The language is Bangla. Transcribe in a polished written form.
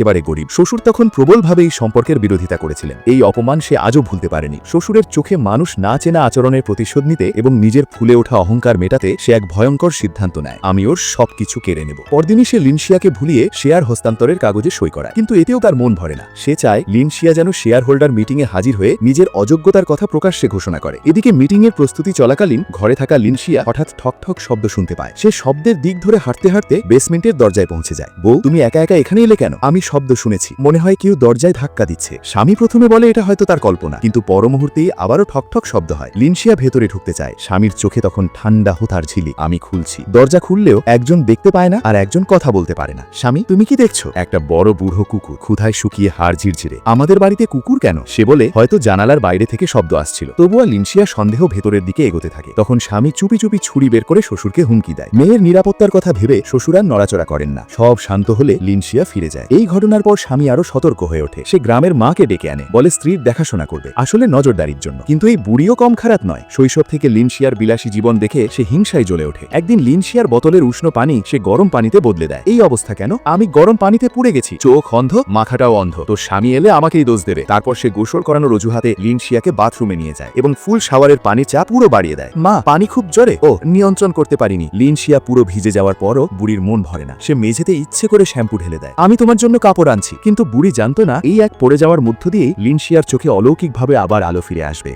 একেবারে গরিব। শ্বশুর তখন প্রবলভাবে এই সম্পর্কের বিরোধিতা করেছিলেন। এই অপমান সে আজও ভুলতে পারেনি। শ্বশুরের চোখে মানুষ না চেনা আচরণের প্রতিশোধ নিতে এবং নিজের ফুলে ওঠা অহংকার মেটাতে সে এক ভয়ঙ্কর সিদ্ধান্ত নেয়, আমি ওর সবকিছু কেড়ে নেব। পরদিনই সে লিনশিয়াকে ভুলিয়ে শেয়ার হস্তান্তরের কাগজে সই করায়, কিন্তু এতেও তার মন ভরে না। সে চায় লিনশিয়া যেন শেয়ার হোল্ডার মিটিংয়ে হাজির হয়ে নিজের অযোগ্যতার কথা প্রকাশ্যে ঘোষণা করে। এদিকে মিটিংয়ের প্রস্তুতি চলাকালীন ঘরে থাকা লিনশিয়া হঠাৎ ঠক ঠক শব্দ শুনতে পায়। সে শব্দের দিক ধরে হাঁটতে হাঁটতে বেসমেন্টের দরজায় পৌঁছে যায়। বউ, তুমি একা একা এখানে এলে কেন? আমি শব্দ শুনেছি, মনে হয় কেউ দরজায় ধাক্কা দিচ্ছে। স্বামী প্রথমে বলে এটা হয়তো তার কল্পনা, কিন্তু পর মুহূর্তেই আবারও ঠক ঠক শব্দ হয়। লিনশিয়া ভেতরে ঢুকতে চায়। স্বামীর চোখে তখন ঠান্ডা হুতার ঝিলিক। আমি খুলছি। দরজা খুললেও একজন দেখতে পায় না আর একজন কথা বলতে পারে না। স্বামী, তুমি কি দেখছো? একটা বড় বুড়ো কুকুর, ক্ষুধায় শুকিয়ে হাড় ঝিরঝিরে। আমাদের বাড়িতে কুকুর কেন? সে বলে হয়তো জানালার বাইরে থেকে শব্দ আসছিল। তবুও লিনশিয়া সন্দেহ ভেতরের দিকে এগোতে থাকে। তখন স্বামী চুপি চুপি ছুরি বের করে শ্বশুরকে হুমকি দেয়। মেয়ের নিরাপত্তার কথা ভেবে শ্বশুর আর নড়াচড়া করেন না। সব শান্ত হলে লিনশিয়া ফিরে যায়। এই ঘটনার পর স্বামী আরো সতর্ক হয়ে ওঠে। সে গ্রামের মাকে ডেকে আনে, বলে স্ত্রীর দেখাশোনা করবে, আসলে নজরদারির জন্য। কিন্তু এই বুড়িও কম খারাপ নয়। শৈশব থেকে লিনশিয়ার বিলাসী জীবন দেখে সে হিংসায় জ্বলে ওঠে। একদিন লিনশিয়ার বোতলের উষ্ণ পানি সে গরম পানিতে বদলে দেয়। এই অবস্থা কেন? আমি গরম পানিতে পুড়ে গেছি। চোখ অন্ধ, মাথাটাও অন্ধ। তো স্বামী এলে আমাকেই দোষ দেবে। তারপর সে গোসল করানোর অজুহাতে লিনশিয়াকে বাথরুমে নিয়ে যায় এবং ফুল শাওয়ারের পানির চাপ পুরো বাড়িয়ে দেয়। মা, পানি খুব জোরে। ও, নিয়ন্ত্রণ করতে পারিনি। লিনশিয়া পুরো ভিজে যাওয়ার পরও বুড়ির মন ভরে না। সে মেঝেতে ইচ্ছে করে শ্যাম্পু ঢেলে দেয়। আমি তোমার জন্য কাপড় আনছি। কিন্তু বুড়ি জানতো না এই এক পড়ে যাওয়ার মধ্য দিয়েই লিনশিয়ার চোখে অলৌকিকভাবে আবার আলো ফিরে আসবে।